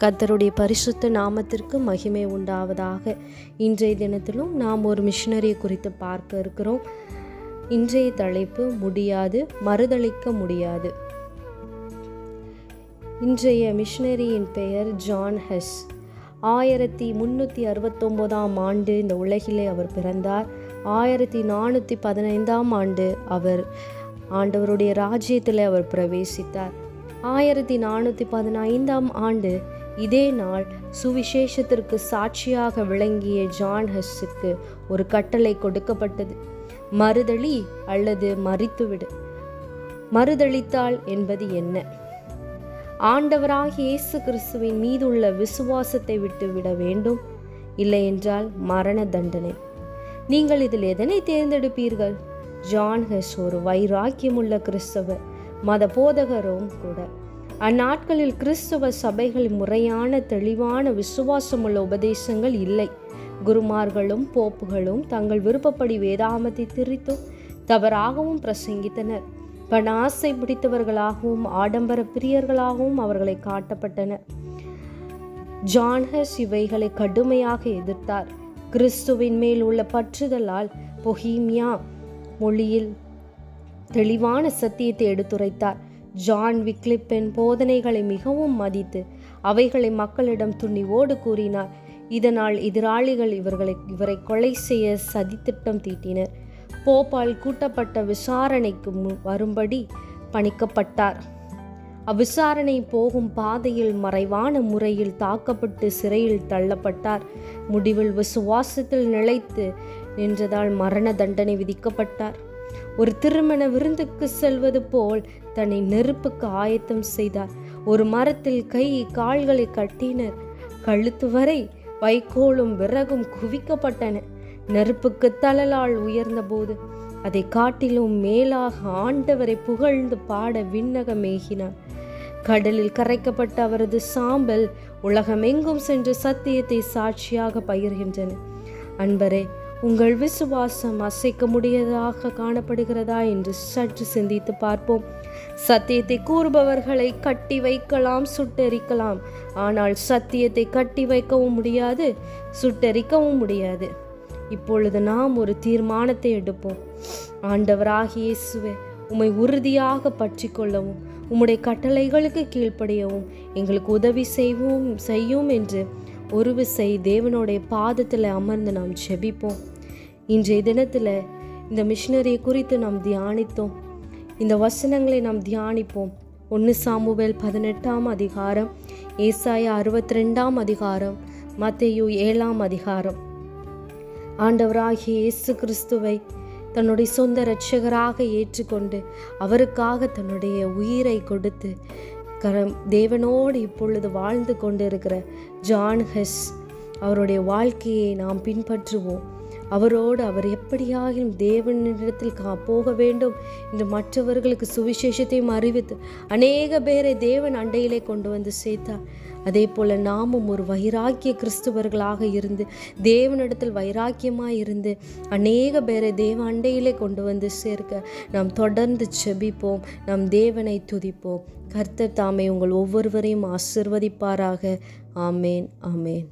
கர்த்தருடைய பரிசுத்த நாமத்திற்கு மகிமை உண்டாவதாக. இன்றைய தினத்திலும் நாம் ஒரு மிஷனரியை குறித்து பார்க்க இருக்கிறோம். இன்றைய தலைப்பு முடியாது, மறுதளிக்க முடியாது. இன்றைய மிஷனரியின் பெயர் ஜான் ஹஸ். 1369 ஆண்டு இந்த உலகிலே அவர் பிறந்தார். 1415 ஆண்டு அவர் ஆண்டவருடைய ராஜ்யத்தில் அவர் பிரவேசித்தார். 1415 ஆண்டு இதே நாள் சுவிசேஷத்திற்கு சாட்சியாக விளங்கிய ஜான் ஹஸ்ஸுக்கு ஒரு கட்டளை கொடுக்கப்பட்டது. மறுதளி அல்லது மரித்துவிடு. மறுதளித்தால் என்பது என்ன? ஆண்டவராகிய இயேசு கிறிஸ்துவின் மீதுள்ள விசுவாசத்தை விட்டுவிட வேண்டும், இல்லை என்றால் மரண தண்டனை. நீங்கள் இதில் எதனை தேர்ந்தெடுப்பீர்கள்? ஜான் ஹஸ் ஒரு வைராக்கியமுள்ள கிறிஸ்தவர், மத போதகரும் கூட. அந்நாட்களில் கிறிஸ்துவ சபைகள் முறையான தெளிவான விசுவாசமுள்ள உபதேசங்கள் இல்லை. குருமார்களும் போப்புகளும் தங்கள் விருப்பப்படி வேதாமத்தை திரித்தும் தவறாகவும் பிரசங்கித்தனர். பண ஆசை பிடித்தவர்களாகவும் ஆடம்பர பிரியர்களாகவும் அவர்களை காட்டப்பட்டனர். ஜான் ஹஸ் இவைகளை கடுமையாக எதிர்த்தார். கிறிஸ்துவின் மேல் உள்ள பற்றுதலால் பொஹீமியா மொழியில் தெளிவான சத்தியத்தை எடுத்துரைத்தார். ஜான் விக்லிப்பின் போதனைகளை மிகவும் மதித்து அவைகளை மக்களிடம் துணிவோடு கூறினார். இதனால் எதிராளிகள் இவரை கொலை செய்ய சதித்திட்டம் தீட்டினர். போப்பால் கூட்டப்பட்ட விசாரணைக்கு வரும்படி பணிக்கப்பட்டார். அவ்விசாரணை போகும் பாதையில் மறைவான முறையில் தாக்கப்பட்டு சிறையில் தள்ளப்பட்டார். முடிவில் விசுவாசத்தில் நிலைத்து நின்றதால் மரண தண்டனை விதிக்கப்பட்டார். ஒரு திருமண விருந்துக்கு செல்வது போல் தன்னை நெருப்புக்கு ஆயத்தம் செய்தார். ஒரு மரத்தில் கை கால்களை கட்டினர். கழுத்து வரை வைக்கோலும் விறகும் குவிக்கப்பட்டன. நெருப்புக்கு தழலால் உயர்ந்த போது அதை காட்டிலும் மேலாக ஆண்டவரை புகழ்ந்து பாட விண்ணகமேகினார். கடலில் கரைக்கப்பட்ட அவரது சாம்பல் உலகமெங்கும் சென்று சத்தியத்தை சாட்சியாக பகிர்கின்றன. அன்பரே, உங்கள் விசுவாசம் அசைக்க முடியாததாக காணப்படுகிறதா என்று சற்று சிந்தித்து பார்ப்போம். சத்தியத்தை கூறுபவர்களை கட்டி வைக்கலாம், சுட்டெரிக்கலாம். ஆனால் சத்தியத்தை கட்டி வைக்கவும் முடியாது, சுட்டெரிக்கவும் முடியாது. இப்பொழுது நாம் ஒரு தீர்மானத்தை எடுப்போம். ஆண்டவராகிய இயேசுவே, உம்மை உறுதியாக பற்றி கொள்ளவும் உம்முடைய கட்டளைகளுக்கு கீழ்ப்படியவும் எங்களுக்கு உதவி செய்யும் என்று ஒரு விசை தேவனுடைய பாதத்தில் அமர்ந்து நாம் ஜெபிப்போம். இன்றைய தினத்தில் இந்த மிஷனரியை குறித்து நாம் தியானித்தோம். இந்த வசனங்களை நாம் தியானிப்போம். 1 சாமுவேல் 18 அதிகாரம், ஏசாயா 62 அதிகாரம், மத்தேயு 7 அதிகாரம். ஆண்டவராகிய இயேசு கிறிஸ்துவை தன்னுடைய சொந்த இரட்சகராக ஏற்றுக்கொண்டு அவருக்காக தன்னுடைய உயிரை கொடுத்து தேவனோடு இப்பொழுது வாழ்ந்து கொண்டிருக்கிற ஜான் ஹஸ் அவருடைய வாழ்க்கையை நாம் பின்பற்றுவோம். அவரோடு அவர் எப்படியாகிலும் தேவனிடத்தில் போக வேண்டும் என்று மற்றவர்களுக்கு சுவிசேஷத்தையும் அறிவித்து அநேக பேரை தேவன் அண்டையிலே கொண்டு வந்து சேர்த்தார். அதே போல் நாமும் ஒரு வைராக்கிய கிறிஸ்துவர்களாக இருந்து தேவனிடத்தில் வைராக்கியமாக இருந்து அநேக பேரை தேவ அண்டையிலே கொண்டு வந்து சேர்க்க நாம் தொடர்ந்து செபிப்போம், நாம் தேவனை துதிப்போம். கர்த்தர் தாமே உங்கள் ஒவ்வொருவரையும் ஆசீர்வதிப்பாராக. ஆமேன், ஆமேன்.